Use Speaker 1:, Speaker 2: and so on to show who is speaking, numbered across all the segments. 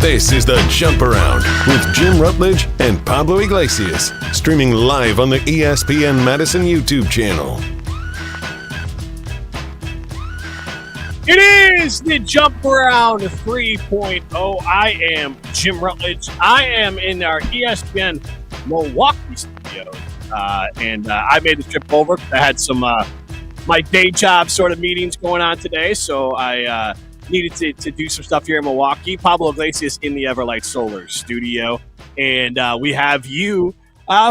Speaker 1: This is The Jump Around with Jim Rutledge and Pablo Iglesias, streaming live on the ESPN Madison YouTube channel.
Speaker 2: It is the Jump Around 3.0. I am Jim Rutledge. I am in our ESPN Milwaukee studio, and I made the trip over. I had some my day job sort of meetings going on today, so I needed to do some stuff here in Milwaukee. Pablo Iglesias in the Everlight Solar studio, and we have you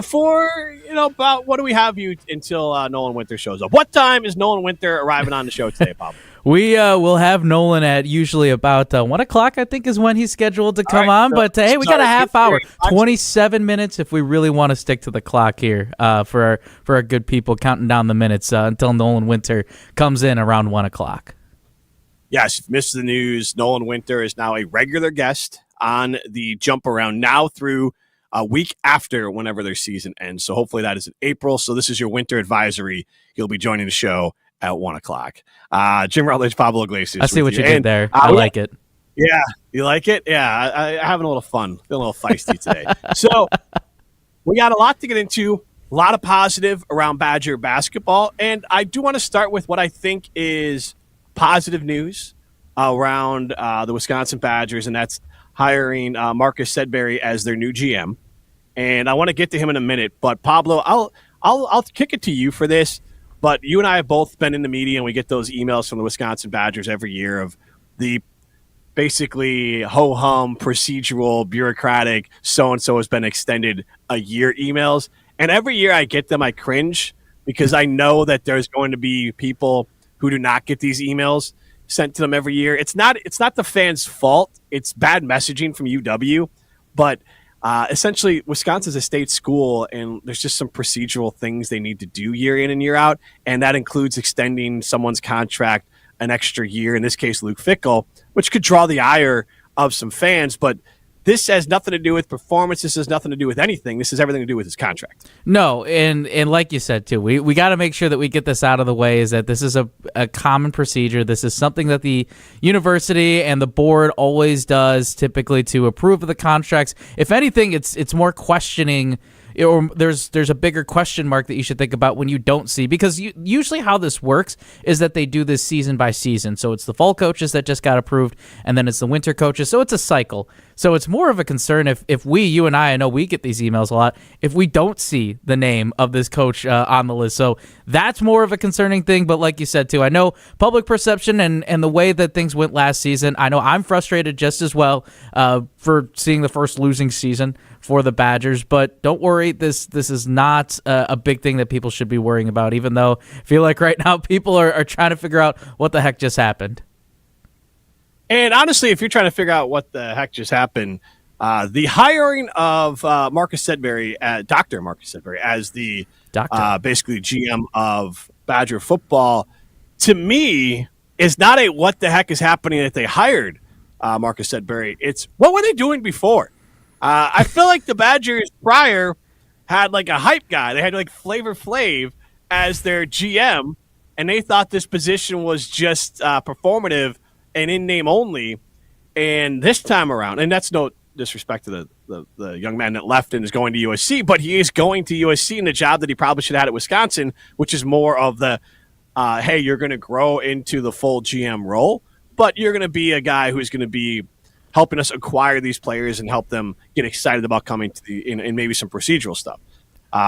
Speaker 2: for, about, what do we have you until Nolan Winter shows up? What time is Nolan Winter arriving on the show today, Pablo?
Speaker 3: We will have Nolan at usually about 1 o'clock, I think, is when he's scheduled to come on. But, hey, we got a half hour, 27 minutes if we really want to stick to the clock here for our good people counting down the minutes until Nolan Winter comes in around 1 o'clock.
Speaker 2: Yes, if you missed the news, Nolan Winter is now a regular guest on the Jump Around now through a week after whenever their season ends. So hopefully that is in April. So this is your winter advisory. He'll be joining the show at 1 o'clock. Jim Rutledge, Pablo Iglesias.
Speaker 3: I see what you did there. I like it.
Speaker 2: Yeah. You like it? Yeah. I'm having a little fun. Feeling a little feisty today. So we got a lot to get into, a lot of positive around Badger basketball. And I do want to start with what I think is positive news around the Wisconsin Badgers, and that's hiring Marcus Sedberry as their new GM. And I want to get to him in a minute. But Pablo, I'll kick it to you for this. But you and I have both been in the media, and we get those emails from the Wisconsin Badgers every year of the basically ho-hum, procedural, bureaucratic, so-and-so has been extended a year emails. And every year I get them, I cringe because I know that there's going to be people who do not get these emails sent to them every year. It's not the fans' fault. It's bad messaging from UW. But essentially, Wisconsin's a state school, and there's just some procedural things they need to do year in and year out, and that includes extending someone's contract an extra year, in this case Luke Fickell, which could draw the ire of some fans, but this has nothing to do with performance. This has nothing to do with anything. This has everything to do with his contract.
Speaker 3: No, and like you said, too, we got to make sure that we get this out of the way, is that this is a common procedure. This is something that the university and the board always does, typically, to approve of the contracts. If anything, it's more questioning, or there's a bigger question mark that you should think about when you don't see, because usually how this works is that they do this season by season. So it's the fall coaches that just got approved, and then it's the winter coaches. So it's a cycle. So it's more of a concern if you and I know we get these emails a lot, if we don't see the name of this coach on the list. So that's more of a concerning thing. But like you said, too, I know public perception and the way that things went last season, I know I'm frustrated just as well for seeing the first losing season for the Badgers. But don't worry, this is not a big thing that people should be worrying about, even though I feel like right now people are trying to figure out what the heck just happened.
Speaker 2: And honestly, if you're trying to figure out what the heck just happened, the hiring of Marcus Sedberry, Dr. Marcus Sedberry, as the basically GM of Badger football, to me, is not a what the heck is happening that they hired Marcus Sedberry. It's what were they doing before? I feel like the Badgers prior had like a hype guy. They had like Flavor Flav as their GM, and they thought this position was just performative and in name only. And this time around, and that's no disrespect to the young man that left and is going to USC, but he is going to USC in the job that he probably should have had at Wisconsin, which is more of the, hey, you're going to grow into the full GM role, but you're going to be a guy who's going to be helping us acquire these players and help them get excited about coming to the and maybe some procedural stuff.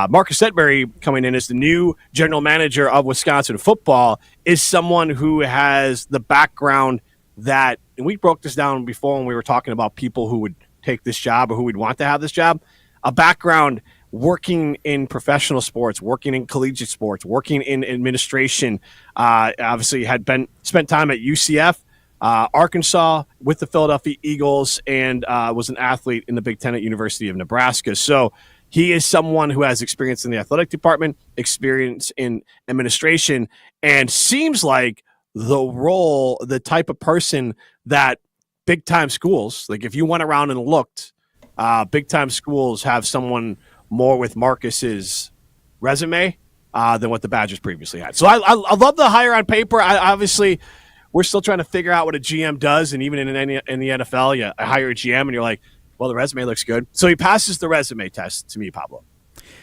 Speaker 2: Marcus Sedberry coming in as the new general manager of Wisconsin football is someone who has the background that, and we broke this down before when we were talking about people who would take this job or who would want to have this job, a background working in professional sports, working in collegiate sports, working in administration, obviously had spent time at UCF, Arkansas with the Philadelphia Eagles, and was an athlete in the Big Ten at University of Nebraska. So he is someone who has experience in the athletic department, experience in administration, and seems like the type of person that big-time schools, like if you went around and looked, big-time schools have someone more with Marcus's resume than what the Badgers previously had. So I love the hire on paper. Obviously, we're still trying to figure out what a GM does. And even in the NFL, you hire a GM and you're like, well, the resume looks good. So he passes the resume test to me, Pablo.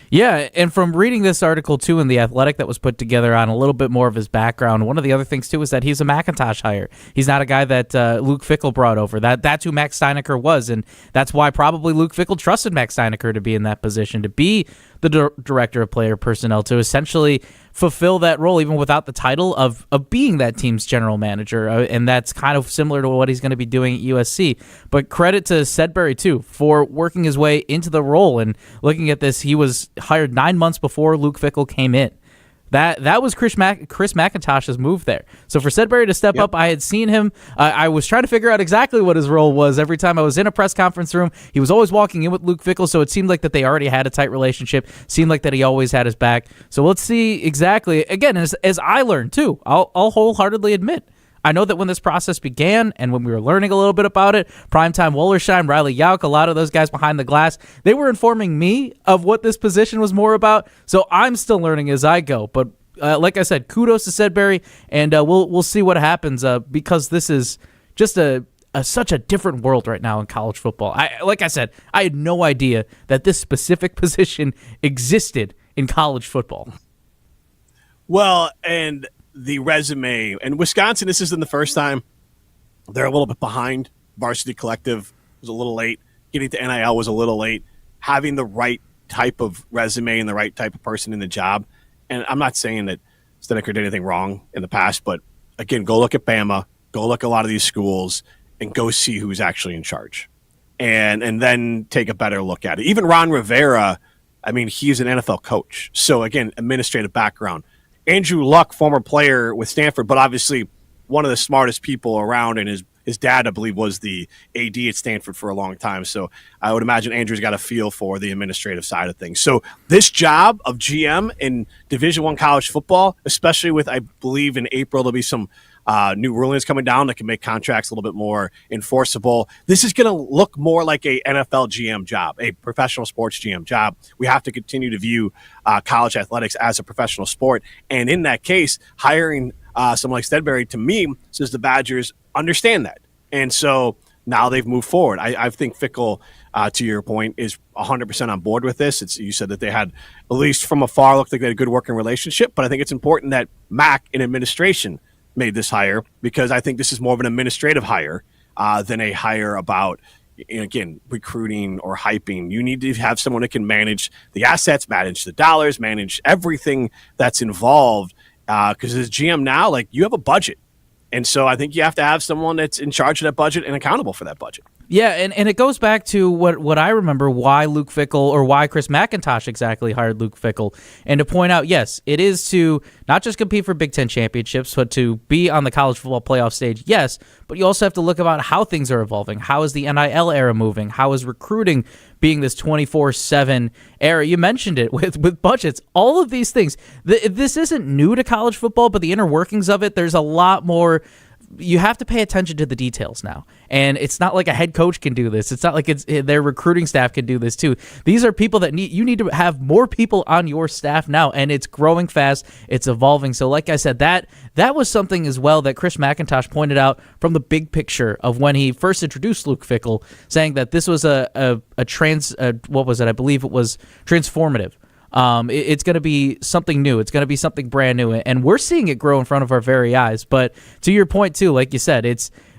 Speaker 3: Yeah, and from reading this article, too, in The Athletic that was put together on a little bit more of his background, one of the other things, too, is that he's a McIntosh hire. He's not a guy that Luke Fickell brought over. That's who Max Steinecker was, and that's why probably Luke Fickell trusted Max Steinecker to be in that position, to be the director of player personnel, to essentially fulfill that role even without the title of being that team's general manager, and that's kind of similar to what he's going to be doing at USC. But credit to Sedberry, too, for working his way into the role. And looking at this, he was hired 9 months before Luke Fickell came in. That was Chris McIntosh's move there. So for Sedberry to step up, I had seen him. I was trying to figure out exactly what his role was. Every time I was in a press conference room, he was always walking in with Luke Fickell, so it seemed like that they already had a tight relationship. Seemed like that he always had his back. So let's see exactly. Again, as I learned too, I'll wholeheartedly admit, I know that when this process began and when we were learning a little bit about it, Primetime Wollersheim, Riley Yauk, a lot of those guys behind the glass, they were informing me of what this position was more about. So I'm still learning as I go. But like I said, kudos to Sedberry, and we'll see what happens because this is just such a different world right now in college football. Like I said, I had no idea that this specific position existed in college football.
Speaker 2: Well, and the resume, and Wisconsin, this isn't the first time. They're a little bit behind. Varsity Collective was a little late. Getting to NIL was a little late. Having the right type of resume and the right type of person in the job. And I'm not saying that Steinecker did anything wrong in the past, but again, go look at Bama, go look at a lot of these schools, and go see who's actually in charge. And then take a better look at it. Even Ron Rivera, I mean, he's an NFL coach. So again, administrative background. Andrew Luck, former player with Stanford, but obviously one of the smartest people around, and his dad, I believe, was the AD at Stanford for a long time. So I would imagine Andrew's got a feel for the administrative side of things. So this job of GM in Division I college football, especially with, I believe, in April, there'll be some new rulings coming down that can make contracts a little bit more enforceable. This is going to look more like a NFL GM job, a professional sports GM job. We have to continue to view college athletics as a professional sport. And in that case, hiring someone like Sedberry, to me, says the Badgers understand that. And so now they've moved forward. I think Fickell, to your point, is 100% on board with this. You said that they had, at least from afar, looked like they had a good working relationship. But I think it's important that Mac in administration made this hire, because I think this is more of an administrative hire than a hire about, again, recruiting or hyping. You need to have someone that can manage the assets, manage the dollars, manage everything that's involved. Because as GM now, like, you have a budget. And so I think you have to have someone that's in charge of that budget and accountable for that budget.
Speaker 3: Yeah, and it goes back to what I remember, why Luke Fickell, or why Chris McIntosh exactly hired Luke Fickell. And to point out, yes, it is to not just compete for Big Ten championships, but to be on the college football playoff stage, yes. But you also have to look about how things are evolving. How is the NIL era moving? How is recruiting being this 24/7 era? You mentioned it with budgets. All of these things. This isn't new to college football, but the inner workings of it, there's a lot more. You have to pay attention to the details now. And it's not like a head coach can do this. It's not like their recruiting staff can do this too. These are people that you need to have more people on your staff now, and it's growing fast. It's evolving. So like I said, that was something as well that Chris McIntosh pointed out from the big picture of when he first introduced Luke Fickell, saying that this was what was it? I believe it was transformative. It's going to be something new. It's going to be something brand new, and we're seeing it grow in front of our very eyes. But to your point too, like you said,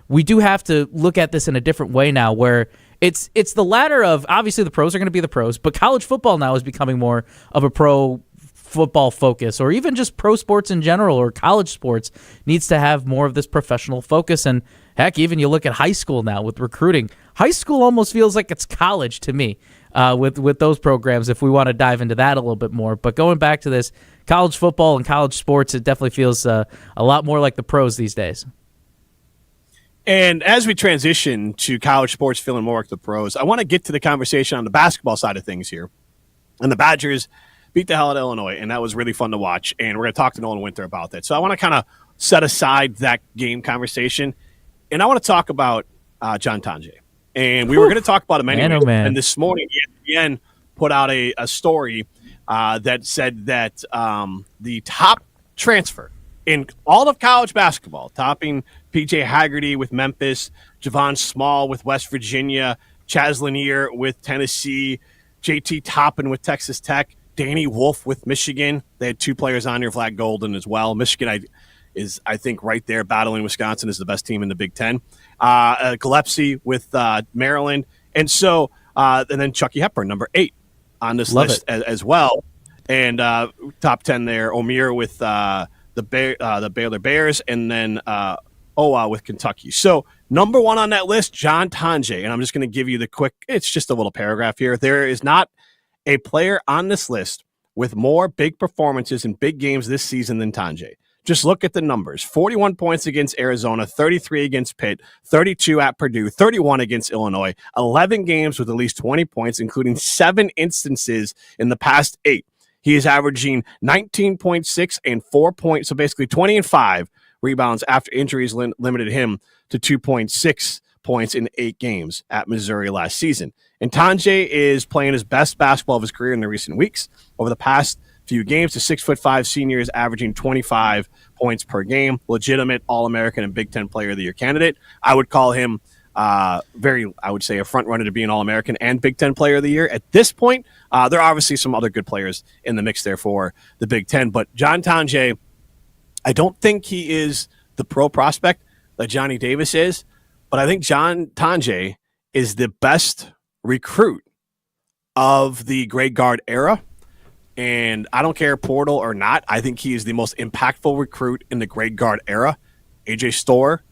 Speaker 3: we do have to look at this in a different way now, where it's the ladder of, obviously the pros are going to be the pros, but college football now is becoming more of a pro football focus, or even just pro sports in general, or college sports needs to have more of this professional focus. And heck, even you look at high school now with recruiting. High school almost feels like it's college to me. With those programs, if we want to dive into that a little bit more. But going back to this, college football and college sports, it definitely feels a lot more like the pros these days.
Speaker 2: And as we transition to college sports feeling more like the pros, I want to get to the conversation on the basketball side of things here. And the Badgers beat the hell out of Illinois, and that was really fun to watch. And we're going to talk to Nolan Winter about that. So I want to kind of set aside that game conversation, and I want to talk about John Tonje. And we were going to talk about him anyway. And this morning, ESPN put out a story that said that the top transfer in all of college basketball, topping P.J. Haggerty with Memphis, Javon Small with West Virginia, Chaz Lanier with Tennessee, J.T. Toppin with Texas Tech, Danny Wolf with Michigan. They had 2 players on here, Vlad Golden as well. Michigan is, I think, right there battling Wisconsin as the best team in the Big Ten. Gillespie with Maryland. And so, and then Chucky Hepburn, number 8 on this list as well. And top 10 there, Omir with the Baylor Bears, and then Owa with Kentucky. So number 1 on that list, John Tonje. And I'm just going to give you the quick, it's just a little paragraph here. There is not a player on this list with more big performances in big games this season than Tonje. Just look at the numbers. 41 points against Arizona, 33 against Pitt, 32 at Purdue, 31 against Illinois, 11 games with at least 20 points, including 7 instances in the past 8. He is averaging 19.6 and 4 points, so basically 20 and 5 rebounds after injuries limited him to 2.6 points in 8 games at Missouri last season. And Tonje is playing his best basketball of his career in the recent weeks. Over the past few games, the 6'5" senior is averaging 25 points per game, legitimate All-American and Big Ten Player of the Year candidate. I would call him I would say a front runner to be an All-American and Big Ten Player of the Year. At this point, there are obviously some other good players in the mix there for the Big Ten, but John Tonje, I don't think he is the pro prospect that Johnny Davis is, but I think John Tonje is the best recruit of the grade guard era. And I don't care portal or not. I think he is the most impactful recruit in the grade guard era. AJ Storr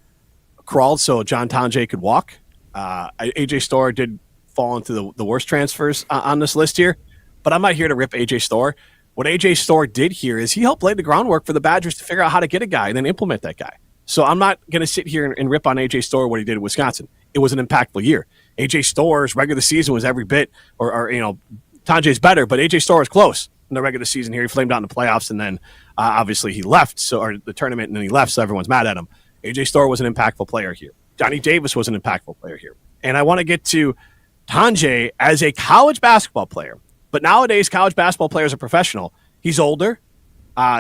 Speaker 2: crawled so John Tonje could walk. AJ Storr did fall into the worst transfers on this list here, but I'm not here to rip AJ Storr. What AJ Storr did here is he helped lay the groundwork for the Badgers to figure out how to get a guy and then implement that guy. So I'm not going to sit here and rip on AJ Storr what he did at Wisconsin. It was an impactful year. AJ Storr's regular season was every bit, Tonje's better, but AJ Storr is close in the regular season here. He flamed out in the playoffs, and then obviously he left, or the tournament, and then he left, so everyone's mad at him. AJ Storr was an impactful player here. Johnny Davis was an impactful player here. And I want to get to Tonje as a college basketball player. But nowadays, college basketball players are professional. He's older.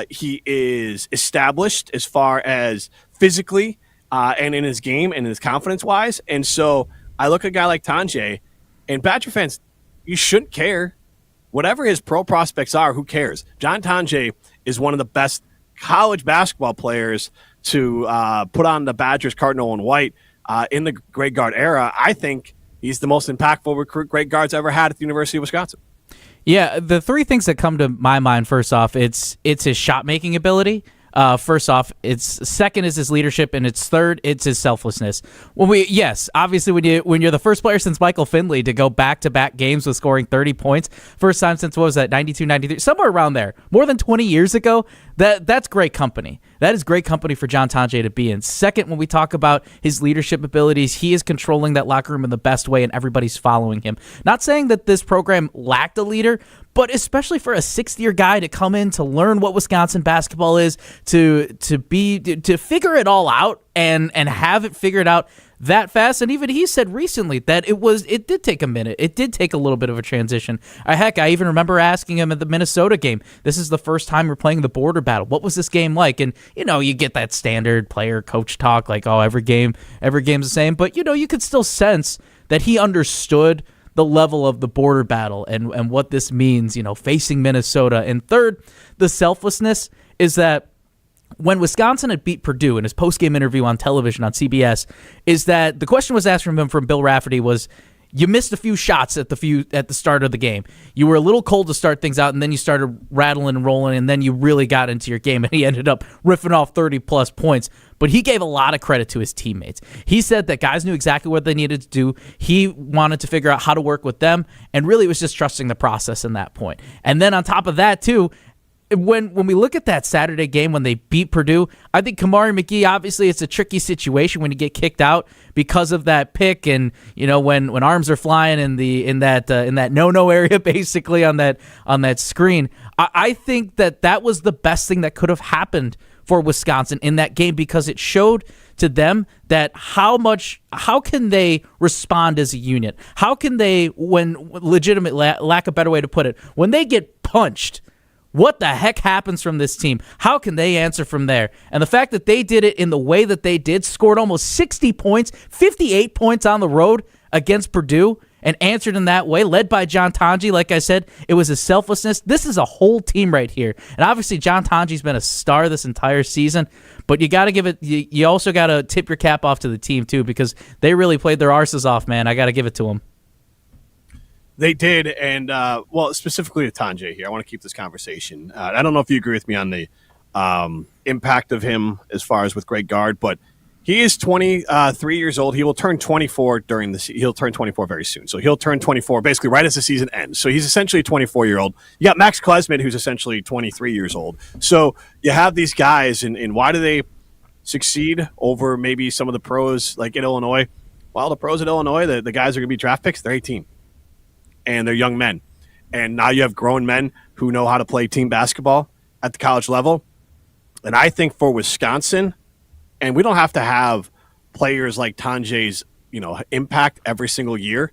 Speaker 2: He is established as far as physically and in his game and his confidence-wise. And so I look at a guy like Tonje, and Badger fans, you shouldn't care. Whatever his pro prospects are, who cares? John Tonje is one of the best college basketball players to put on the Badgers cardinal and white in the grade guard era. I think he's the most impactful recruit grade guards ever had at the University of Wisconsin.
Speaker 3: Yeah, the 3 things that come to my mind, first off, it's his shot-making ability. First off, it's second is his leadership, and it's third, it's his selflessness. Obviously when you're the first player since Michael Finley to go back-to-back games with scoring 30 points, first time since, what was that, 92, 93, somewhere around there, more than 20 years ago, that's great company. That is great company for John Tonje to be in. Second, when we talk about his leadership abilities, he is controlling that locker room in the best way, and everybody's following him. Not saying that this program lacked a leader, but especially for a 6th-year guy to come in to learn what Wisconsin basketball is, to figure it all out and have it figured out that fast. And even he said recently that it did take a minute. It did take a little bit of a transition. Heck, I even remember asking him at the Minnesota game, this is the first time we're playing the border battle. What was this game like? And, you get that standard player coach talk like, oh, every game's the same. But, you could still sense that he understood the level of the border battle and what this means, facing Minnesota. And third, the selflessness is that when Wisconsin had beat Purdue in his post-game interview on television on CBS, is that the question was asked from him from Bill Rafferty was, you missed a few shots at the start of the game. You were a little cold to start things out, and then you started rattling and rolling, and then you really got into your game, and he ended up riffing off 30-plus points. But he gave a lot of credit to his teammates. He said that guys knew exactly what they needed to do. He wanted to figure out how to work with them, and really was just trusting the process in that point. And then on top of that, too, when we look at that Saturday game when they beat Purdue, I think Kamari McGee, obviously it's a tricky situation when you get kicked out because of that pick, and when arms are flying in that no area basically on that screen. I think that was the best thing that could have happened for Wisconsin in that game, because it showed to them that how can they respond as a unit? How can they, when legitimate, lack a better way to put it, when they get punched, What the heck happens from this team? How can they answer from there? And the fact that they did it in the way that they did, scored almost 60 points, 58 points on the road against Purdue, and answered in that way, led by John Tonje. Like I said, it was his selflessness. This is a whole team right here. And obviously, John Tonje's been a star this entire season, but you got to give it, you also got to tip your cap off to the team, too, because they really played their arses off, man. I got to give it to them.
Speaker 2: They did, and well, specifically to Tonje here, I want to keep this conversation. I don't know if you agree with me on the impact of him as far as with Greg Gard, but he is 23 years old. He will turn 24 during the season. He'll turn 24 very soon. So he'll turn 24 basically right as the season ends. So he's essentially a 24-year-old. You got Max Klesmit, who's essentially 23 years old. So you have these guys, and why do they succeed over maybe some of the pros like in Illinois? Well, the pros at Illinois, the guys are going to be draft picks. They're 18. And they're young men. And now you have grown men who know how to play team basketball at the college level. And I think for Wisconsin, and we don't have to have players like Tonje's, impact every single year,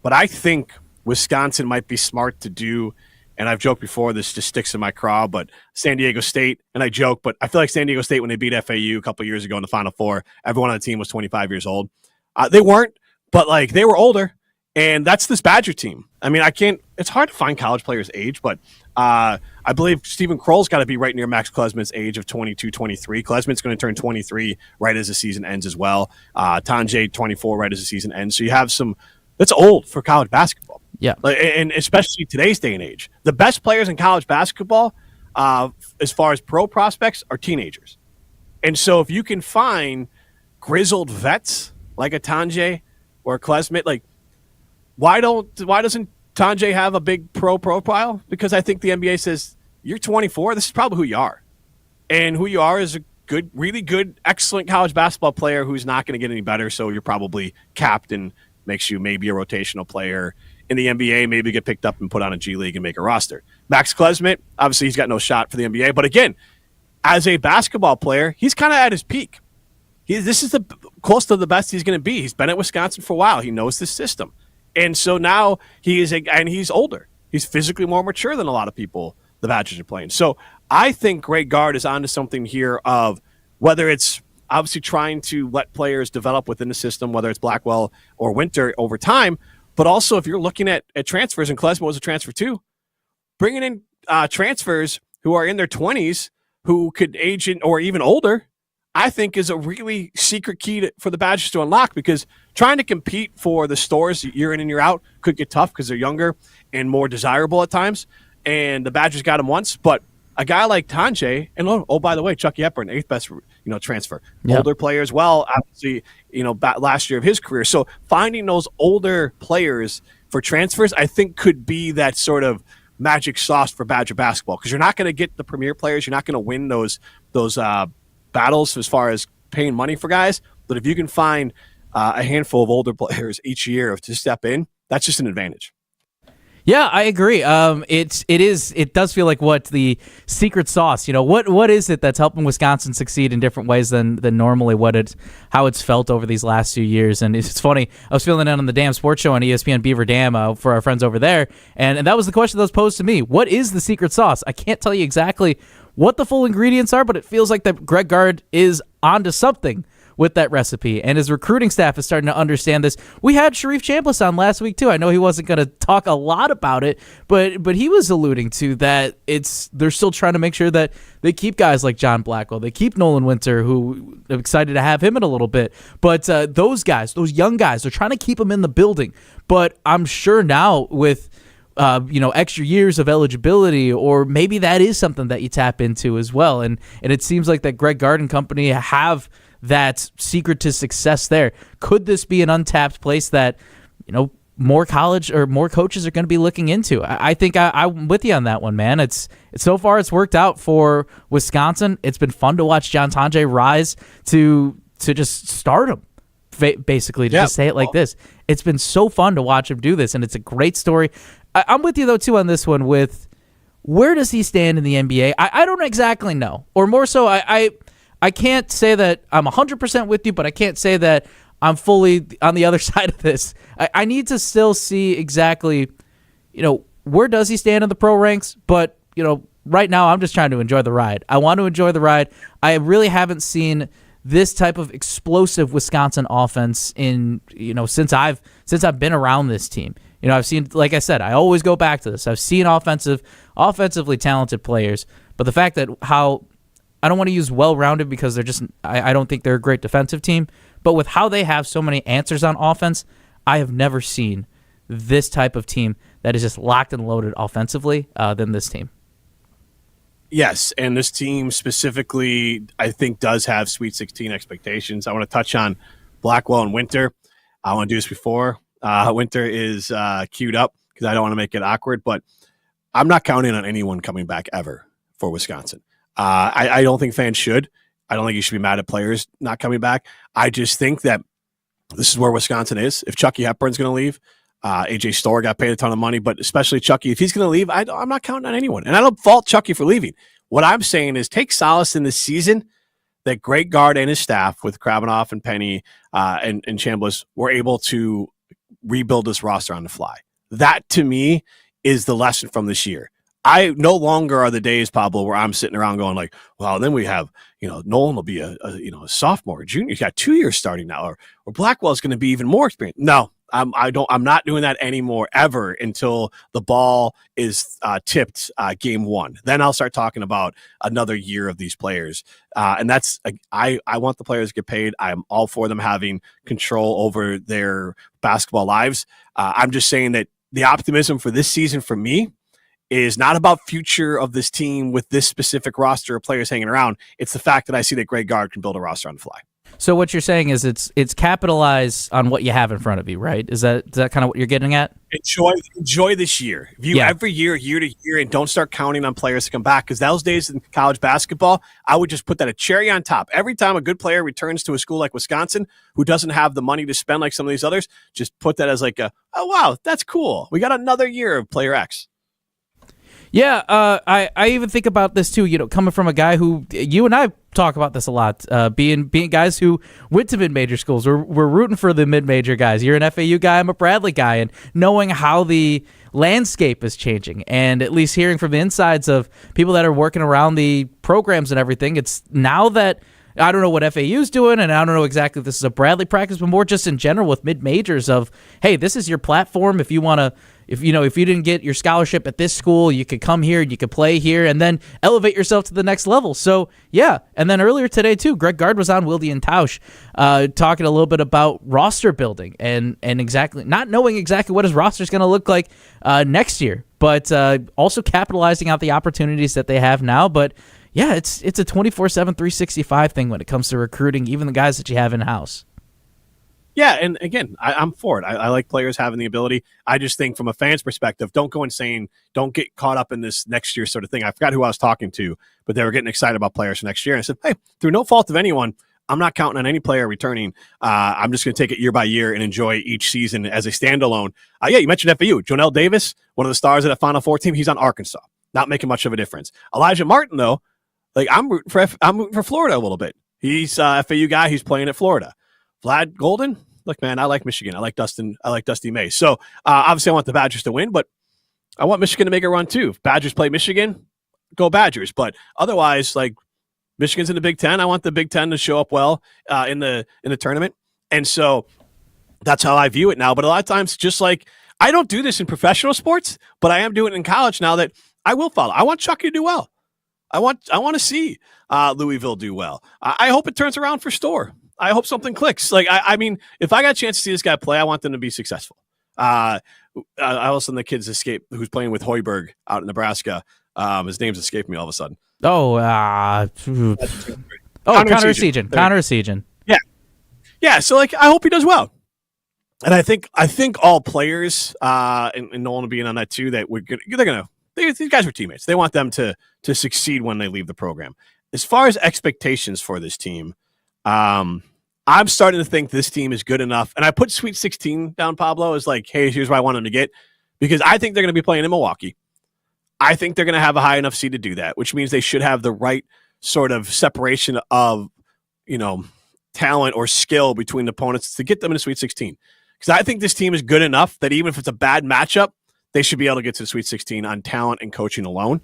Speaker 2: but I think Wisconsin might be smart to do, and I've joked before, this just sticks in my craw, but San Diego State, and I joke, but I feel like San Diego State, when they beat FAU a couple of years ago in the Final Four, everyone on the team was 25 years old. They weren't, but they were older. And that's this Badger team. I mean, it's hard to find college players' age, but I believe Stephen Kroll's got to be right near Max Klesmit's age of 22, 23. Klesmit's going to turn 23 right as the season ends as well. Tonje, 24 right as the season ends. So you have that's old for college basketball.
Speaker 3: Yeah.
Speaker 2: And especially today's day and age. The best players in college basketball, as far as pro prospects, are teenagers. And so if you can find grizzled vets like a Tonje or a Klesmit, why doesn't Tonje have a big pro profile? Because I think the NBA says, you're 24, this is probably who you are. And who you are is a good, really good, excellent college basketball player who's not going to get any better, so you're probably capped and makes you maybe a rotational player in the NBA, maybe get picked up and put on a G League and make a roster. Max Klesmit, obviously he's got no shot for the NBA, but again, as a basketball player, he's kind of at his peak. This is close to the best he's going to be. He's been at Wisconsin for a while. He knows the system. And so now and he's older. He's physically more mature than a lot of people the Badgers are playing. So I think Greg Gard is onto something here of whether it's obviously trying to let players develop within the system, whether it's Blackwell or Winter over time, but also if you're looking at transfers, and Klesmit was a transfer too, bringing in transfers who are in their 20s who could age in or even older, I think is a really secret key for the Badgers to unlock, because trying to compete for the stores year in and year out could get tough because they're younger and more desirable at times. And the Badgers got him once, but a guy like Tonje, and oh, by the way, Chucky Hepburn, 8th best transfer, older player as well. Obviously, last year of his career. So finding those older players for transfers, I think could be that sort of magic sauce for Badger basketball, because you're not going to get the premier players, you're not going to win those battles as far as paying money for guys, but if you can find a handful of older players each year to step in, that's just an advantage.
Speaker 3: Yeah, I agree. It does feel like what the secret sauce. What is it that's helping Wisconsin succeed in different ways than normally how it's felt over these last few years. And it's funny, I was feeling it on the Damn Sports Show on ESPN Beaver Dam for our friends over there, and that was the question that was posed to me. What is the secret sauce? I can't tell you exactly what the full ingredients are, but it feels like that Greg Gard is onto something with that recipe, and his recruiting staff is starting to understand this. We had Sharif Chambliss on last week too. I know he wasn't going to talk a lot about it, but he was alluding to that they're still trying to make sure that they keep guys like John Blackwell, they keep Nolan Winter, who I'm excited to have him in a little bit. But those guys, those young guys, they're trying to keep them in the building. But I'm sure now with extra years of eligibility, or maybe that is something that you tap into as well. And it seems like that Greg Gard and company have that secret to success there. Could this be an untapped place that, more college or more coaches are going to be looking into? I think I'm with you on that one, man. It's so far it's worked out for Wisconsin. It's been fun to watch John Tonje rise to just stardom. Basically, to just say it like this. It's been so fun to watch him do this, and it's a great story. I'm with you, though, too, on this one with where does he stand in the NBA? I don't exactly know. Or more so, I can't say that I'm 100% with you, but I can't say that I'm fully on the other side of this. I need to still see exactly, where does he stand in the pro ranks, but, right now I'm just trying to enjoy the ride. I want to enjoy the ride. I really haven't seen this type of explosive Wisconsin offense in, since I've been around this team. I've seen, like I said, I always go back to this. I've seen offensively talented players, but the fact that I don't want to use well-rounded because I don't think they're a great defensive team, but with how they have so many answers on offense, I have never seen this type of team that is just locked and loaded offensively than this team.
Speaker 2: Yes, and this team specifically, I think, does have Sweet 16 expectations. I want to touch on Blackwell and Winter. I want to do this before Winter is queued up because I don't want to make it awkward, but I'm not counting on anyone coming back ever for Wisconsin. I don't think fans should. I don't think you should be mad at players not coming back. I just think that this is where Wisconsin is. If Chucky Hepburn's going to leave, AJ Storr got paid a ton of money, but especially Chucky, if he's going to leave, I'm not counting on anyone. And I don't fault Chucky for leaving. What I'm saying is take solace in this season that Greg Gard and his staff with Krabanoff and Penny and Chambliss were able to rebuild this roster on the fly. That, to me, is the lesson from this year. I no longer are the days, Pablo, where I'm sitting around going like, well, then we have, Nolan will be a sophomore, a junior. He's got 2 years starting now, or Blackwell's going to be even more experienced. No, I'm not doing that anymore ever until the ball is tipped game one. Then I'll start talking about another year of these players. And that's, I want the players to get paid. I'm all for them having control over their basketball lives. I'm just saying that the optimism for this season for me is not about future of this team with this specific roster of players hanging around. It's the fact that I see that Greg Gard can build a roster on the fly.
Speaker 3: So what you're saying is it's capitalize on what you have in front of you, right? Is that kind of what you're getting at?
Speaker 2: Enjoy this year. View every year to year, and don't start counting on players to come back, because those days in college basketball, I would just put that a cherry on top. Every time a good player returns to a school like Wisconsin, who doesn't have the money to spend like some of these others, just put that as like oh, wow, that's cool. We got another year of player X.
Speaker 3: Yeah, I even think about this too. Coming from a guy who you and I talk about this a lot, being guys who went to mid-major schools. We're rooting for the mid-major guys. You're an FAU guy, I'm a Bradley guy, and knowing how the landscape is changing, and at least hearing from the insides of people that are working around the programs and everything, it's now that I don't know what FAU's doing, and I don't know exactly if this is a Bradley practice, but more just in general with mid-majors of, hey, this is your platform. If you want to, if you didn't get your scholarship at this school, you could come here, you could play here, and then elevate yourself to the next level. So, yeah. And then earlier today, too, Greg Gard was on Wilde and Tausch talking a little bit about roster building and exactly not knowing exactly what his roster is going to look like next year, but also capitalizing out the opportunities that they have now. But yeah, it's a 24/7, 365 thing when it comes to recruiting, even the guys that you have in-house.
Speaker 2: Yeah, and again, I'm for it. I like players having the ability. I just think from a fan's perspective, don't go insane. Don't get caught up in this next year sort of thing. I forgot who I was talking to, but they were getting excited about players for next year. And I said, hey, through no fault of anyone, I'm not counting on any player returning. I'm just going to take it year by year and enjoy each season as a standalone. Yeah, you mentioned FAU. Jonell Davis, one of the stars of the Final Four team, he's on Arkansas. Not making much of a difference. Elijah Martin, though, like I'm rooting for Florida a little bit. He's a FAU guy. He's playing at Florida. Vlad Golden, look, man, I like Michigan. I like Dusty May. So obviously I want the Badgers to win, but I want Michigan to make a run too. If Badgers play Michigan, go Badgers. But otherwise, like Michigan's in the Big Ten. I want the Big Ten to show up well in the tournament. And so that's how I view it now. But a lot of times, just like I don't do this in professional sports, but I am doing it in college now that I will follow. I want Chucky to do well. I want to see Louisville do well. I hope it turns around for Storr. I hope something clicks. Like, I mean, if I got a chance to see this guy play, I want them to be successful. I also the kids escape who's playing with Hoiberg out in Nebraska. His name's escaped me all of a sudden.
Speaker 3: Connor Segan. Connor Segan.
Speaker 2: Yeah. So like, I hope he does well. And I think all players and Nolan being on that too, that these guys are teammates. They want them to succeed when they leave the program. As far as expectations for this team, I'm starting to think this team is good enough. And I put Sweet 16 down, Pablo, as like, hey, here's what I want them to get. Because I think they're going to be playing in Milwaukee. I think they're going to have a high enough seed to do that, which means they should have the right sort of separation of, talent or skill between the opponents to get them in the Sweet 16. Because I think this team is good enough that even if it's a bad matchup, they should be able to get to the Sweet 16 on talent and coaching alone.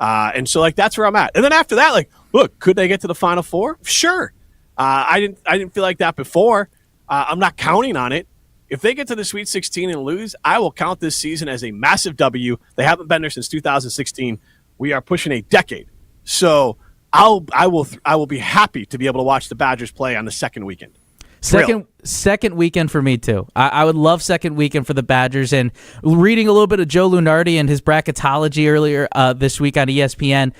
Speaker 2: And so, like, that's where I'm at. And then after that, like, look, could they get to the Final Four? Sure. I didn't feel like that before. I'm not counting on it. If they get to the Sweet 16 and lose, I will count this season as a massive W. They haven't been there since 2016. We are pushing a decade. So I will be happy to be able to watch the Badgers play on the second weekend.
Speaker 3: Second weekend for me too. I would love second weekend for the Badgers. And reading a little bit of Joe Lunardi and his bracketology earlier this week on ESPN,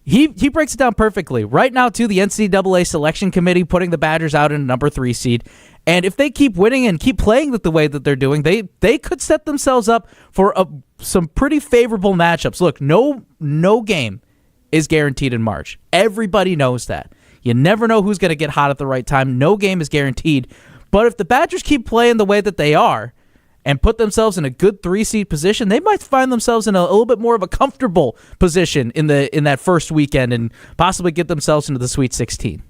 Speaker 3: he breaks it down perfectly. Right now, too, the NCAA selection committee putting the Badgers out in a number 3 seed. And if they keep winning and keep playing the way that they're doing, they could set themselves up for some pretty favorable matchups. Look, no game is guaranteed in March. Everybody knows that. You never know who's going to get hot at the right time. No game is guaranteed. But if the Badgers keep playing the way that they are and put themselves in a good 3-seed position, they might find themselves in a little bit more of a comfortable position in that first weekend and possibly get themselves into the Sweet 16.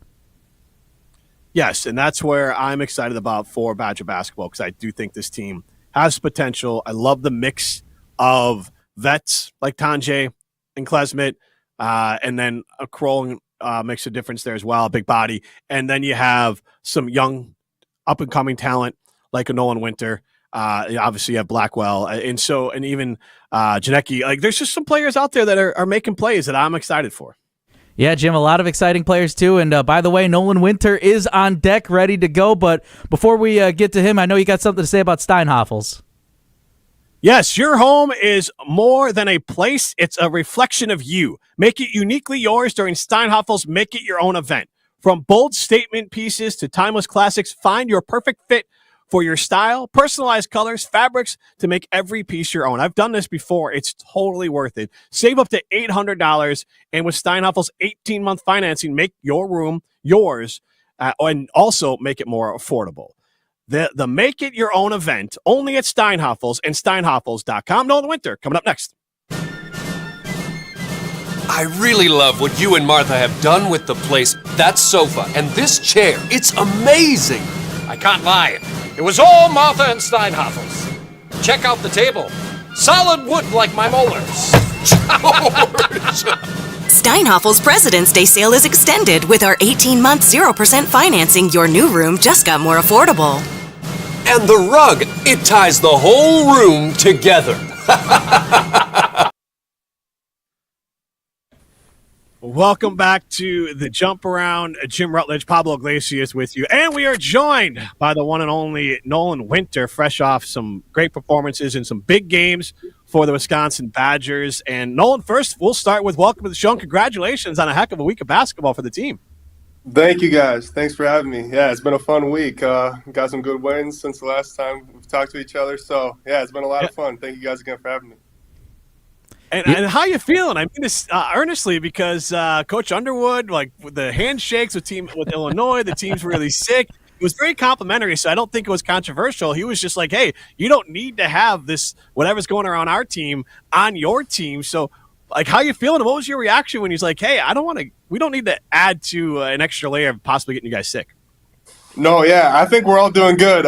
Speaker 2: Yes, and that's where I'm excited about for Badger basketball, because I do think this team has potential. I love the mix of vets like Tonje and Klesmit, and then a Kroll makes a difference there as well, a big body. And then you have some young up-and-coming talent like a Nolan Winter. Obviously, you have Blackwell. And even Janecki. Like, there's just some players out there that are making plays that I'm excited for.
Speaker 3: Yeah, Jim, a lot of exciting players, too. And by the way, Nolan Winter is on deck, ready to go. But before we get to him, I know you got something to say about Steinhoffels.
Speaker 2: Yes, your home is more than a place. It's a reflection of you. Make it uniquely yours during Steinhoffels' Make It Your Own event. From bold statement pieces to timeless classics, find your perfect fit for your style, personalized colors, fabrics to make every piece your own. I've done this before. It's totally worth it. Save up to $800, and with Steinhoffels' 18-month financing, make your room yours and also make it more affordable. The Make It Your Own event, only at Steinhoffels and steinhoffels.com. Nolan Winter, coming up next.
Speaker 4: I really love what you and Martha have done with the place. That sofa and this chair, it's amazing.
Speaker 5: I can't lie. It was all Martha and Steinhoffels. Check out the table. Solid wood like my molars.
Speaker 6: Steinhoffels' President's Day sale is extended with our 18-month 0% financing. Your new room just got more affordable.
Speaker 4: And the rug, it ties the whole room together.
Speaker 2: Welcome back to the Jump Around. Jim Rutledge, Pablo Iglesias with you. And we are joined by the one and only Nolan Winter, fresh off some great performances in some big games for the Wisconsin Badgers. And Nolan, first, we'll start with welcome to the show and congratulations on a heck of a week of basketball for the team.
Speaker 7: Thank you, guys. Thanks for having me. Yeah, it's been a fun week. Got some good wins since the last time we've talked to each other. So, yeah, it's been a lot of fun. Thank you guys again for having me.
Speaker 2: And how you feeling? I mean this earnestly because Coach Underwood, like with the handshakes with Illinois, the team's really sick. It was very complimentary, so I don't think it was controversial. He was just like, hey, you don't need to have this, whatever's going around our team, on your team. So, like, how you feeling? What was your reaction when he's like, hey, we don't need to add to an extra layer of possibly getting you guys sick?
Speaker 7: No, yeah, I think we're all doing good.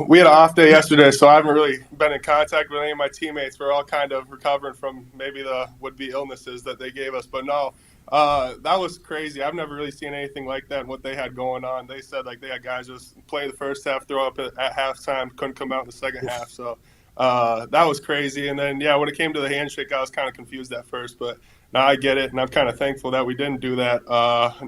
Speaker 7: We had an off day yesterday, so I haven't really been in contact with any of my teammates. We're all kind of recovering from maybe the would-be illnesses that they gave us. But no, that was crazy. I've never really seen anything like that and what they had going on. They said, like, they had guys just play the first half, throw up at halftime, couldn't come out in the second half. So that was crazy. And then, yeah, when it came to the handshake, I was kind of confused at first. But now I get it, and I'm kind of thankful that we didn't do that.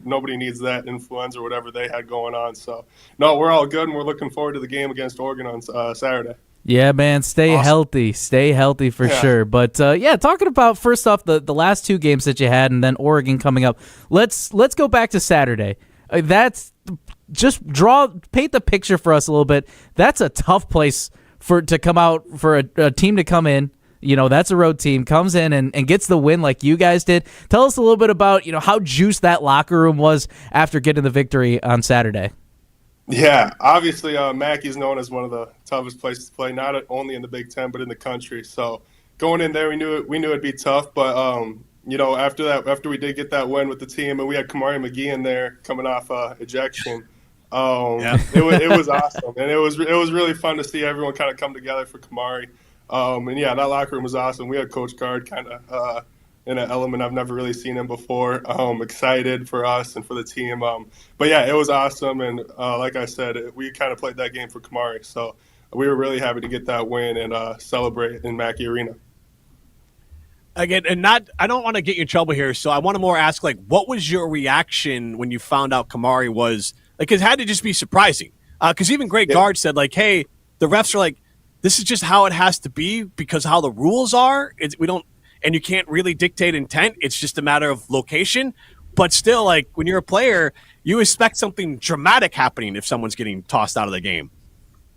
Speaker 7: Nobody needs that influenza or whatever they had going on. So, no, we're all good, and we're looking forward to the game against Oregon on Saturday.
Speaker 3: Yeah, man, stay healthy. Stay healthy for sure. But, yeah, talking about, first off, the last two games that you had and then Oregon coming up, let's go back to Saturday. That's just paint the picture for us a little bit. That's a tough place to come out, for a team to come in. You know, that's a road team, comes in and gets the win like you guys did. Tell us a little bit about, how juiced that locker room was after getting the victory on Saturday.
Speaker 7: Yeah, obviously Mackey's known as one of the toughest places to play, not only in the Big Ten but in the country. So going in there, we knew it'd be tough. But after we did get that win with the team, and we had Kamari McGee in there coming off ejection, it was awesome, and it was really fun to see everyone kind of come together for Kamari. And yeah, that locker room was awesome. We had Coach Card kind of in an element I've never really seen him before. Excited for us and for the team. But yeah, it was awesome. And like I said, we kind of played that game for Kamari. So we were really happy to get that win and celebrate in Mackey Arena.
Speaker 2: Again, and I don't want to get you in trouble here, so I want to more ask, like, what was your reaction when you found out Kamari was, like, it had to just be surprising. Because even Greg Gard said, like, hey, the refs are like, this is just how it has to be because how the rules are. We don't, and you can't really dictate intent. It's just a matter of location. But still, like, when you're a player, you expect something dramatic happening if someone's getting tossed out of the game.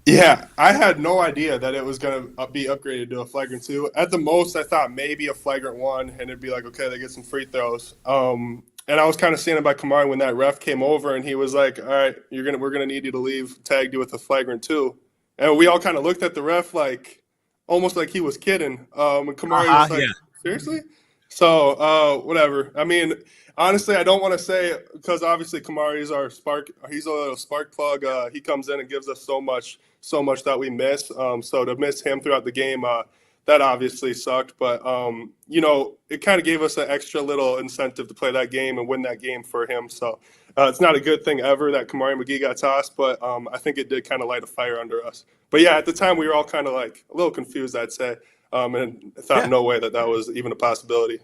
Speaker 7: Yeah, I had no idea that it was going to be upgraded to a flagrant 2. At the most, I thought maybe a flagrant 1, and it'd be like, okay, they get some free throws. And I was kind of standing by Kamari when that ref came over, and he was like, all right, we're gonna need you to leave, tagged you with a flagrant 2. And we all kind of looked at the ref like, almost like he was kidding. And Kamari was like, seriously? So, whatever. I mean, honestly, I don't want to say, because obviously Kamari is our spark. He's a little spark plug. He comes in and gives us so much that we miss. So to miss him throughout the game, that obviously sucked. But, it kind of gave us an extra little incentive to play that game and win that game for him. So it's not a good thing ever that Kamari McGee got tossed, but I think it did kind of light a fire under us. But, yeah, at the time we were all kind of like a little confused, I'd say, and thought no way that was even a possibility.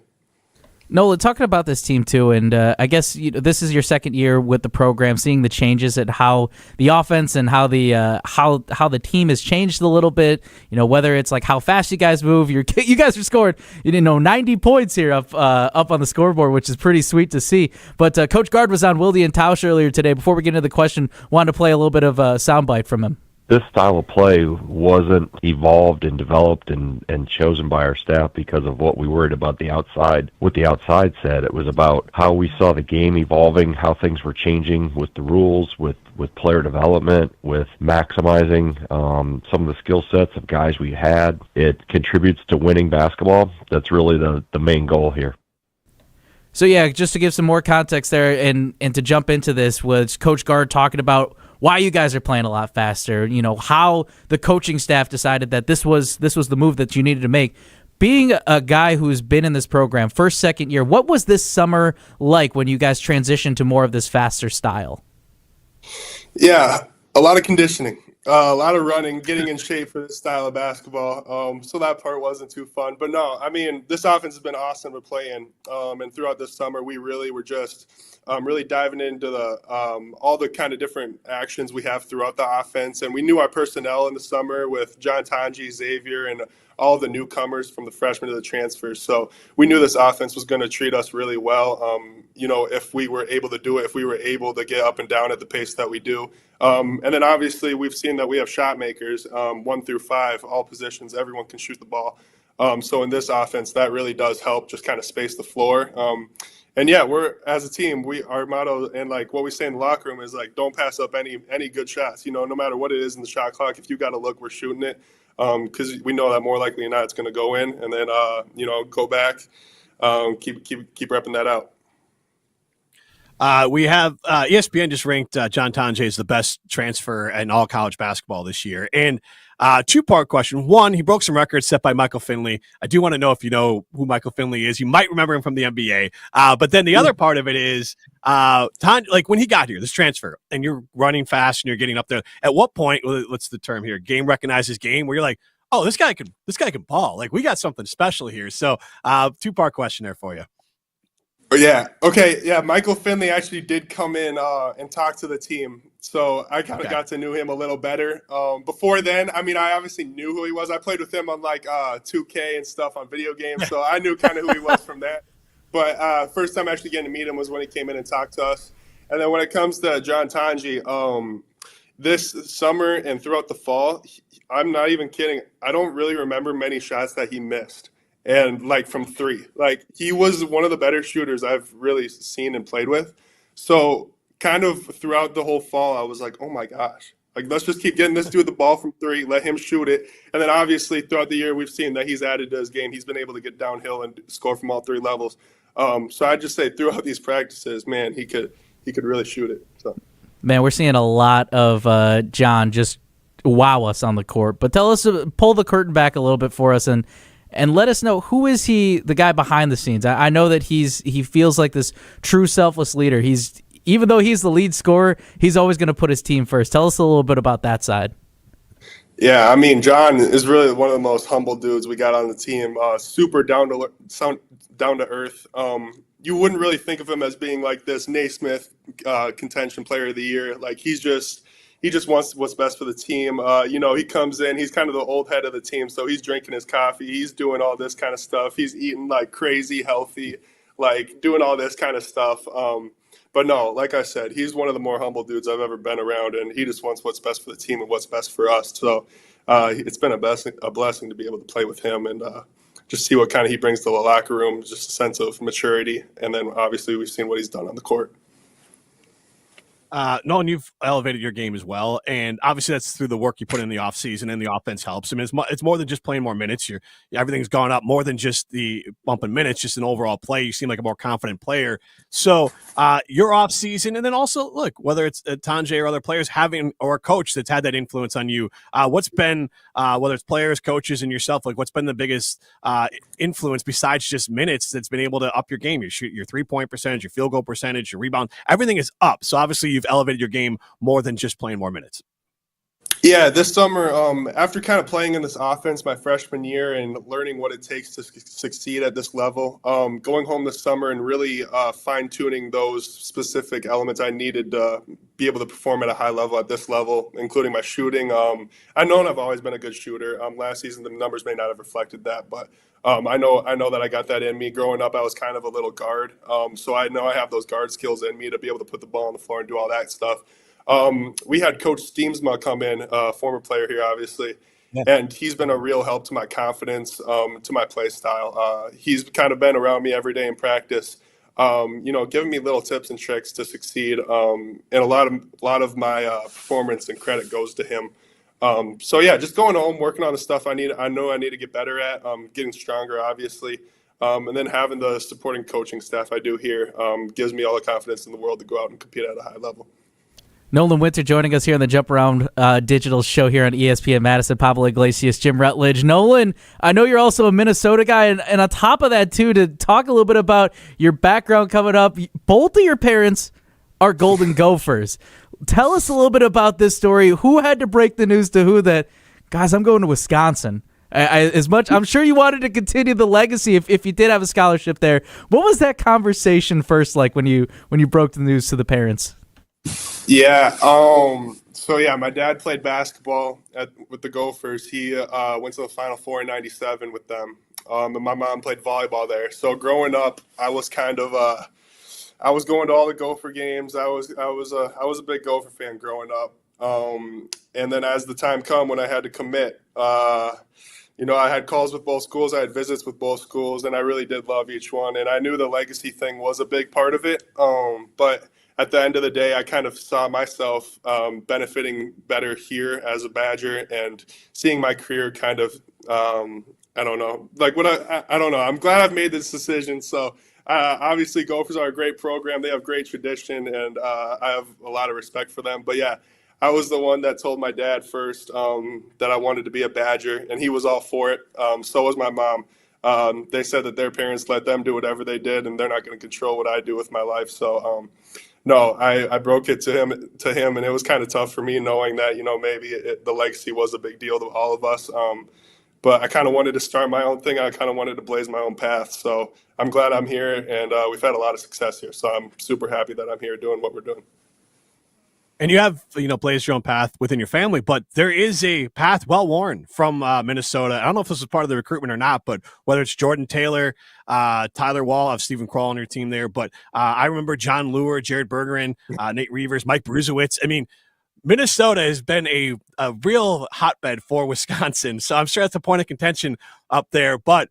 Speaker 3: Nolan, talking about this team too, and I guess this is your second year with the program, seeing the changes at how the offense and how the team has changed a little bit. Whether it's like how fast you guys move, you guys are scoring 90 points here up on the scoreboard, which is pretty sweet to see. But Coach Gard was on Wilde and Tausch earlier today. Before we get into the question, wanted to play a little bit of a soundbite from him.
Speaker 8: This style of play wasn't evolved and developed and chosen by our staff because of what we worried about the outside. What the outside said, it was about how we saw the game evolving, how things were changing with the rules, with player development, with maximizing some of the skill sets of guys we had. It contributes to winning basketball. That's really the main goal here.
Speaker 3: So yeah, just to give some more context there and to jump into this, was Coach Gard talking about why you guys are playing a lot faster, how the coaching staff decided that this was the move that you needed to make. Being a guy who's been in this program, first, second year, what was this summer like when you guys transitioned to more of this faster style?
Speaker 7: Yeah, a lot of conditioning, a lot of running, getting in shape for this style of basketball. So that part wasn't too fun. But no, I mean, this offense has been awesome to play in. And throughout this summer, we really were just really diving into all the kind of different actions we have throughout the offense. And we knew our personnel in the summer with John Tonje, Xavier, and all the newcomers from the freshmen to the transfers. So we knew this offense was going to treat us really well, if we were able to do it, if we were able to get up and down at the pace that we do. And then obviously we've seen that we have shot makers, 1 through 5, all positions, everyone can shoot the ball. So in this offense, that really does help just kind of space the floor. And yeah, we're, as a team, our motto and like what we say in the locker room is like, don't pass up any good shots. No matter what it is in the shot clock, if you got to look, we're shooting it. Because we know that more likely than not it's going to go in, and then go back, keep repping that out.
Speaker 2: We have ESPN just ranked John Tonje as the best transfer in all college basketball this year. And two-part question. One, he broke some records set by Michael Finley. I do want to know if you know who Michael Finley is. You might remember him from the NBA. But then the other part of it is, like when he got here, this transfer, and you're running fast and you're getting up there. At what point, what's the term here? Game recognizes game, where you're like, oh, this guy can ball. Like, we got something special here. So two-part question there for you.
Speaker 7: Yeah. Okay. Yeah. Michael Finley actually did come in and talk to the team. So I kind of got to know him a little better. Before then, I mean, I obviously knew who he was. I played with him on like 2K and stuff on video games. So I knew kind of who he was from that. But first time actually getting to meet him was when he came in and talked to us. And then when it comes to John Tonje, this summer and throughout the fall, I'm not even kidding. I don't really remember many shots that he missed. And like from 3, like he was one of the better shooters I've really seen and played with. So kind of throughout the whole fall, I was like, oh my gosh, like let's just keep getting this dude the ball from 3, let him shoot it. And then obviously throughout the year, we've seen that he's added to his game. He's been able to get downhill and score from all 3 levels. So I'd just say throughout these practices, man, he could really shoot it. So,
Speaker 3: man, we're seeing a lot of John just wow us on the court. But tell us, pull the curtain back a little bit for us and and let us know, who is he, the guy behind the scenes? I know that he feels like this true selfless leader. Even though he's the lead scorer, he's always going to put his team first. Tell us a little bit about that side.
Speaker 7: Yeah, I mean, John is really one of the most humble dudes we got on the team. Super down to earth. You wouldn't really think of him as being like this Naismith contention player of the year. Like he just wants what's best for the team. He comes in, he's kind of the old head of the team, so he's drinking his coffee, he's doing all this kind of stuff, he's eating like crazy healthy, like doing all this kind of stuff. But no, like I said, he's one of the more humble dudes I've ever been around, and he just wants what's best for the team and what's best for us. So it's been a blessing to be able to play with him and just see what kind of he brings to the locker room, just a sense of maturity. And then obviously we've seen what he's done on the court.
Speaker 2: Nolan, you've elevated your game as well, and obviously that's through the work you put in the offseason, and the offense helps. I mean, it's more than just playing more minutes. Everything's gone up more than just the bump in minutes, just an overall play. You seem like a more confident player. So your offseason, and then also, look, whether it's Tonje or other players or a coach that's had that influence on you, what's been, whether it's players, coaches, and yourself, like what's been the biggest influence besides just minutes that's been able to up your game? Your three-point percentage, your field goal percentage, your rebound, everything is up. So obviously you've elevated your game more than just playing more minutes.
Speaker 7: Yeah, this summer, after kind of playing in this offense my freshman year and learning what it takes to succeed at this level, going home this summer and really fine-tuning those specific elements I needed to be able to perform at a high level at this level, including my shooting. I know I've always been a good shooter. Last season, the numbers may not have reflected that, but I know that I got that in me. Growing up, I was kind of a little guard, so I know I have those guard skills in me to be able to put the ball on the floor and do all that stuff. We had Coach Steemsma come in, former player here, obviously, and he's been a real help to my confidence, to my play style. He's kind of been around me every day in practice, giving me little tips and tricks to succeed. And a lot of my performance and credit goes to him. So yeah, just going home, working on the stuff I know I need to get better at, getting stronger, obviously. And then having the supporting coaching staff I do here gives me all the confidence in the world to go out and compete at a high level.
Speaker 3: Nolan Winter joining us here on the Jump Around Digital show here on ESPN Madison. Pablo Iglesias, Jim Rutledge. Nolan, I know you're also a Minnesota guy, and on top of that, too, to talk a little bit about your background coming up, both of your parents are Golden Gophers. Tell us a little bit about this story. Who had to break the news to who that, guys, I'm going to Wisconsin? I'm sure you wanted to continue the legacy if you did have a scholarship there. What was that conversation first like when you broke the news to the parents?
Speaker 7: Yeah. So yeah, my dad played basketball with the Gophers. He went to the Final Four in '97 with them. And my mom played volleyball there. So growing up, I was kind of I was going to all the Gopher games. I was a big Gopher fan growing up. And then as the time come when I had to commit, I had calls with both schools. I had visits with both schools, and I really did love each one. And I knew the legacy thing was a big part of it. But at the end of the day, I kind of saw myself benefiting better here as a Badger and seeing my career kind of, I don't know. I'm glad I've made this decision. So obviously Gophers are a great program. They have great tradition, and I have a lot of respect for them. But yeah, I was the one that told my dad first that I wanted to be a Badger, and he was all for it. So was my mom. They said that their parents let them do whatever they did, and they're not going to control what I do with my life. So, no, I broke it to him, and it was kind of tough for me knowing that, maybe the legacy was a big deal to all of us. But I kind of wanted to start my own thing. I kind of wanted to blaze my own path. So I'm glad I'm here, and we've had a lot of success here. So I'm super happy that I'm here doing what we're doing.
Speaker 2: And you have, blazed your own path within your family, but there is a path well worn from Minnesota. I don't know if this was part of the recruitment or not, but whether it's Jordan Taylor, Tyler Wall, have Stephen Kroll on your team there. But I remember John Lure, Jared Bergeron, Nate Reavers, Mike Bruzewicz. I mean, Minnesota has been a real hotbed for Wisconsin. So I'm sure that's a point of contention up there. But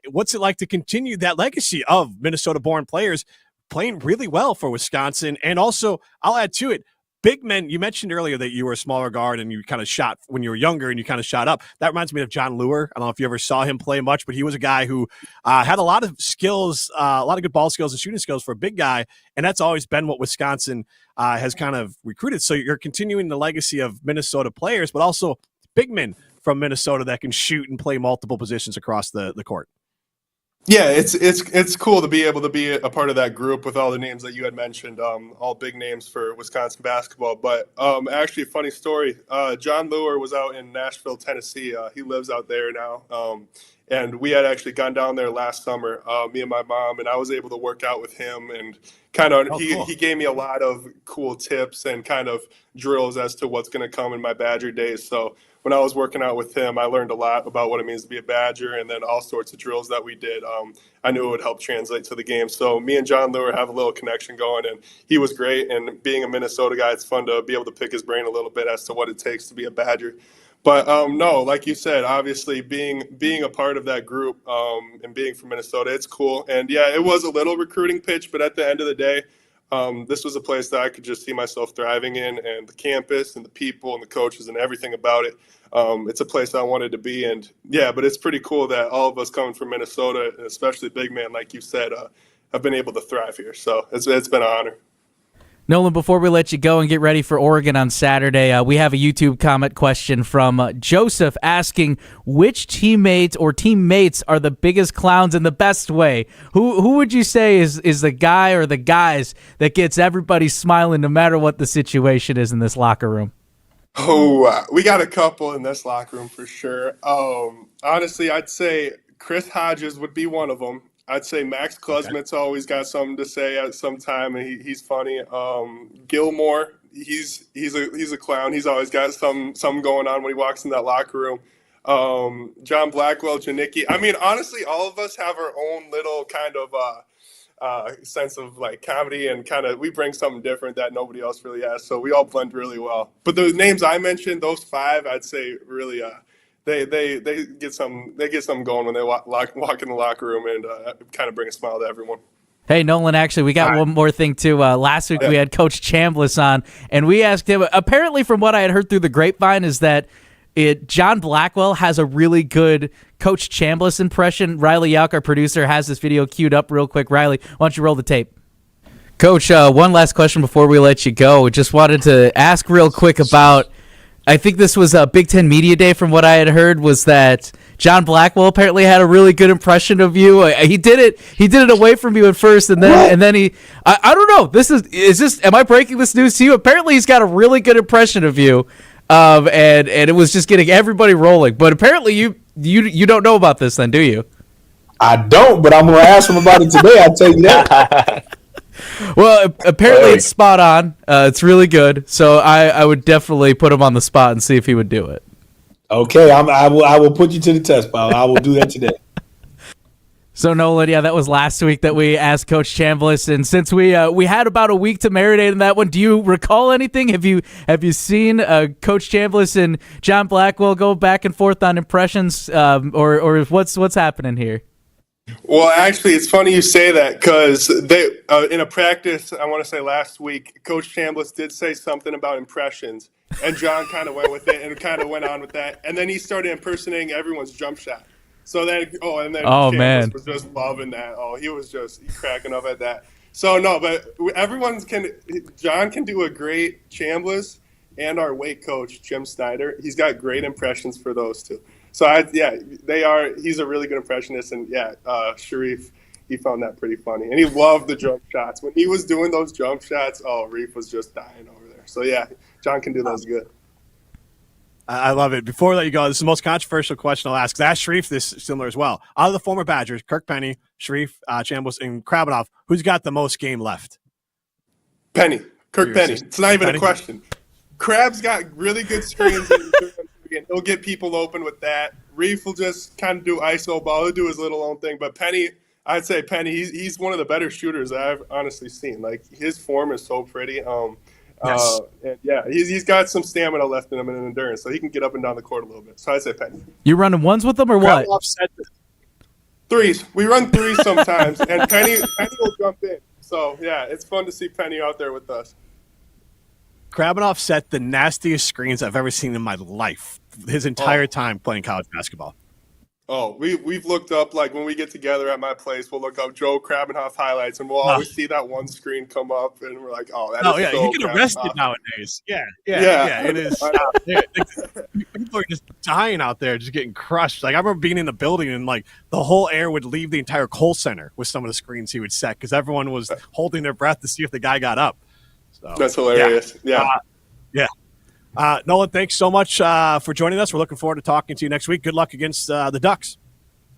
Speaker 2: what's it like to continue that legacy of Minnesota-born players playing really well for Wisconsin? And also, I'll add to it, big men, you mentioned earlier that you were a smaller guard and you kind of shot when you were younger and you kind of shot up. That reminds me of John Lure. I don't know if you ever saw him play much, but he was a guy who had a lot of skills, a lot of good ball skills and shooting skills for a big guy. And that's always been what Wisconsin has kind of recruited. So you're continuing the legacy of Minnesota players, but also big men from Minnesota that can shoot and play multiple positions across the court.
Speaker 7: Yeah, it's cool to be able to be a part of that group with all the names that you had mentioned, all big names for Wisconsin basketball. But actually, funny story, John Lure was out in Nashville, Tennessee. He lives out there now. And we had actually gone down there last summer, me and my mom, and I was able to work out with him and kind of he gave me a lot of cool tips and kind of drills as to what's going to come in my Badger days. So when I was working out with him, I learned a lot about what it means to be a Badger, and then all sorts of drills that we did. I knew it would help translate to the game. So me and John Lure have a little connection going, and he was great. And being a Minnesota guy, it's fun to be able to pick his brain a little bit as to what it takes to be a Badger. But no, like you said, obviously being a part of that group and being from Minnesota, it's cool. And yeah, it was a little recruiting pitch, but at the end of the day, this was a place that I could just see myself thriving in, and the campus and the people and the coaches and everything about it. It's a place I wanted to be. And yeah, but it's pretty cool that all of us coming from Minnesota, and especially big man, like you said, have been able to thrive here. So it's been an honor.
Speaker 3: Nolan, before we let you go and get ready for Oregon on Saturday, we have a YouTube comment question from Joseph asking which teammate or teammates are the biggest clowns in the best way. Who would you say is the guy or the guys that gets everybody smiling no matter what the situation is in this locker room?
Speaker 7: Oh, we got a couple in this locker room for sure. Honestly, I'd say Chris Hodges would be one of them. I'd say Max Klesmit's always got something to say at some time, and he's funny. Gilmore, he's a clown. He's always got something going on when he walks in that locker room. John Blackwell, Janicki. I mean, honestly, all of us have our own little kind of sense of like comedy, and kind of we bring something different that nobody else really has. So we all blend really well. But the names I mentioned, those five, I'd say really. They get something going when they walk in the locker room and kind of bring a smile to everyone.
Speaker 3: Hey, Nolan, actually, we got one more thing, too. Last week we had Coach Chambliss on, and we asked him, apparently from what I had heard through the grapevine, is that John Blackwell has a really good Coach Chambliss impression. Riley Yauk, our producer, has this video queued up real quick. Riley, why don't you roll the tape? Coach, one last question before we let you go. Just wanted to ask real quick about, I think this was a Big Ten Media Day from what I had heard, was that John Blackwell apparently had a really good impression of you. He did it away from you at first, and then he I don't know. Is this am I breaking this news to you? Apparently he's got a really good impression of you. And it was just getting everybody rolling. But apparently you don't know about this then, do you?
Speaker 9: I don't, but I'm gonna ask him about it today, I'll tell you that.
Speaker 3: Well, apparently it's spot on. It's really good. So I would definitely put him on the spot and see if he would do it.
Speaker 9: Okay, I will put you to the test, pal. I will do that today.
Speaker 3: So Nolan, yeah, that was last week that we asked Coach Chambliss, and since we had about a week to marinate in that one, do you recall anything? Have you seen Coach Chambliss and John Blackwell go back and forth on impressions, or what's happening here?
Speaker 7: Well, actually, it's funny you say that because they in a practice, I want to say last week, Coach Chambliss did say something about impressions, and John kind of went with it and kind of went on with that, and then he started impersonating everyone's jump shot. So then, Chambliss was just loving that. He was just cracking up at that. So no, but John can do a great Chambliss, and our weight coach Jim Snyder. He's got great impressions for those two. So he's a really good impressionist, and Sharif, he found that pretty funny, and he loved the jump shots. When he was doing those jump shots, Reef was just dying over there. So yeah, John can do those good.
Speaker 2: I love it. Before we let you go, this is the most controversial question I'll ask. Ask Sharif this similar as well. Out of the former Badgers, Kirk Penny, Sharif, Chambliss, and Krabbenhoff, who's got the most game left?
Speaker 7: Penny. Kirk Penny. It's not even a question. Crab's got really good screens, and he'll get people open with that. Reef will just kind of do ISO ball. He'll do his little own thing. But Penny, I'd say Penny, he's one of the better shooters I've honestly seen. Like, his form is so pretty. Yes. And he's got some stamina left in him and endurance, so he can get up and down the court a little bit. So I'd say Penny.
Speaker 3: You running ones with them or what?
Speaker 7: Threes. We run threes sometimes, and Penny will jump in. So yeah, it's fun to see Penny out there with us.
Speaker 2: Krabbenhoff set the nastiest screens I've ever seen in my life. His entire time playing college basketball.
Speaker 7: Oh, we've looked up, like, when we get together at my place, we'll look up Joe Krabenhoff highlights, and we'll always see that one screen come up, and we're like, oh, that is so
Speaker 2: you get arrested
Speaker 7: Krabenhoff.
Speaker 2: nowadays. Yeah, it is. People are just dying out there, just getting crushed. Like, I remember being in the building, and, like, the whole air would leave the entire Kohl Center with some of the screens he would set because everyone was holding their breath to see if the guy got up. So,
Speaker 7: That's hilarious. Yeah.
Speaker 2: Nolan, thanks so much for joining us. We're looking forward to talking to you next week. Good luck against the Ducks.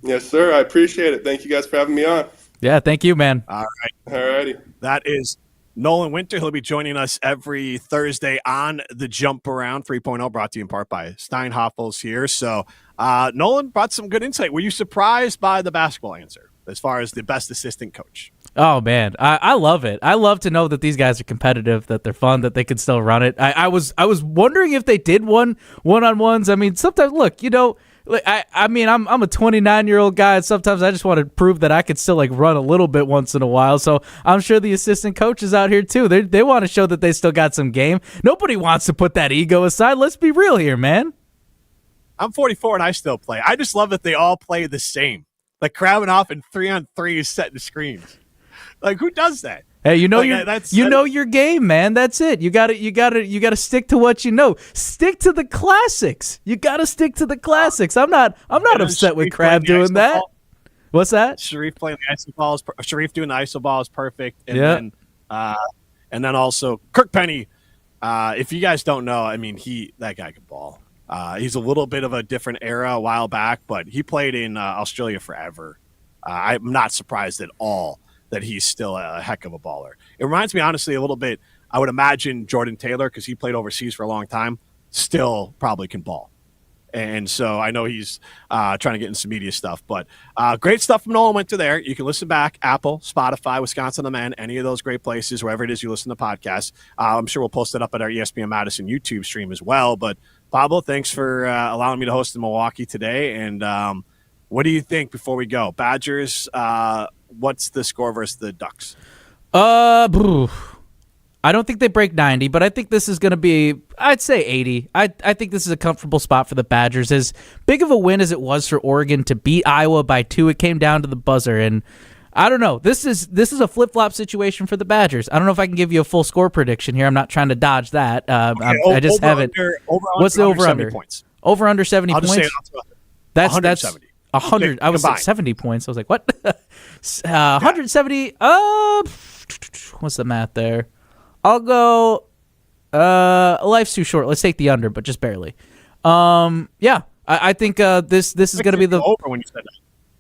Speaker 7: Yes, sir. I appreciate it. Thank you guys for having me on.
Speaker 3: Yeah, thank you, man.
Speaker 2: All right.
Speaker 7: All righty.
Speaker 2: That is Nolan Winter. He'll be joining us every Thursday on the Jump Around 3.0, brought to you in part by Steinhoffels here. So, Nolan brought some good insight. Were you surprised by the basketball answer as far as the best assistant coach?
Speaker 3: Oh, man, I love it. I love to know that these guys are competitive, that they're fun, that they can still run it. I was wondering if they did one-on-ones. I mean, sometimes, look, you know, I'm a 29-year-old guy, and sometimes I just want to prove that I could still, like, run a little bit once in a while. So I'm sure the assistant coaches out here, too, they want to show that they still got some game. Nobody wants to put that ego aside. Let's be real here, man.
Speaker 2: I'm 44, and I still play. I just love that they all play the same. Like, Krabenhoff and 3-on-3 is setting the screens. Like, who does that?
Speaker 3: Hey, you know
Speaker 2: like,
Speaker 3: know your game, man. That's it. You gotta stick to what you know. Stick to the classics. You gotta stick to the classics. I'm not upset with Crab doing that. What's that?
Speaker 2: Sharif playing the iso ball. Sharif doing the iso ball is perfect. And then also Kirk Penny. If you guys don't know, I mean, that guy can ball. He's a little bit of a different era a while back, but he played in Australia forever. I'm not surprised at all that he's still a heck of a baller. It reminds me, honestly, a little bit, I would imagine Jordan Taylor, because he played overseas for a long time, still probably can ball. And so I know he's trying to get into some media stuff. But great stuff from Nolan Winter there. You can listen back, Apple, Spotify, Wisconsin on the Men, any of those great places, wherever it is you listen to podcasts. I'm sure we'll post it up at our ESPN Madison YouTube stream as well. But, Pablo, thanks for allowing me to host in Milwaukee today. And what do you think before we go? Badgers, what's the score versus the Ducks?
Speaker 3: I don't think they break 90, but I think this is going to be, I'd say 80. I think this is a comfortable spot for the Badgers. As big of a win as it was for Oregon to beat Iowa by 2, it came down to the buzzer. And I don't know. This is a flip-flop situation for the Badgers. I don't know if I can give you a full score prediction here. I'm not trying to dodge that. I just haven't. What's the over-under? Over-under 70 points? Just say that's 170. 100. I was at 70 points. I was like, what? 170. What's the math there? I'll go. Life's too short. Let's take the under, but just barely. I think this is going to be the
Speaker 2: over when you said that.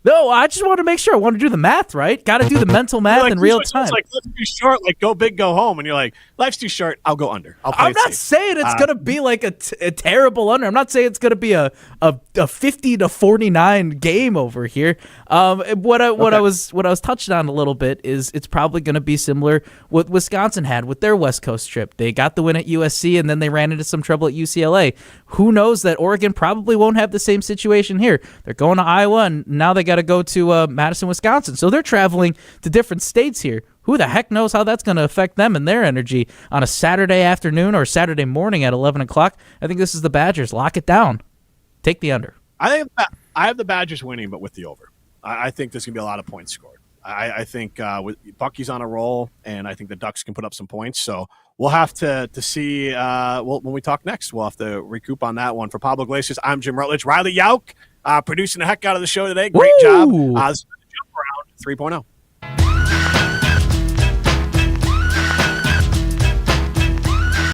Speaker 3: No, I just want to make sure. I want to do the math right. Got to do the mental math in real time.
Speaker 2: It's like, life's too short, like go big, go home. And you're like, life's too short, I'll go under.
Speaker 3: I'm not saying it's going to be like a terrible under. I'm not saying it's going to be a 50-49 game over here. What I was touching on a little bit is it's probably going to be similar what Wisconsin had with their West Coast trip. They got the win at USC, and then they ran into some trouble at UCLA. Who knows that Oregon probably won't have the same situation here. They're going to Iowa, and now they got to go to Madison, Wisconsin. So they're traveling to different states here. Who the heck knows how that's going to affect them and their energy on a Saturday afternoon or Saturday morning at 11 o'clock. I think this is the Badgers. Lock it down. Take the under.
Speaker 2: I have the Badgers winning, but with the over. I think there's going to be a lot of points scored. I think Bucky's on a roll, and I think the Ducks can put up some points. So we'll have to see when we talk next. We'll have to recoup on that one. For Pablo Iglesias, I'm Jim Rutledge. Riley Yauk producing the heck out of the show today. Great job. This is the Jump Around 3.0.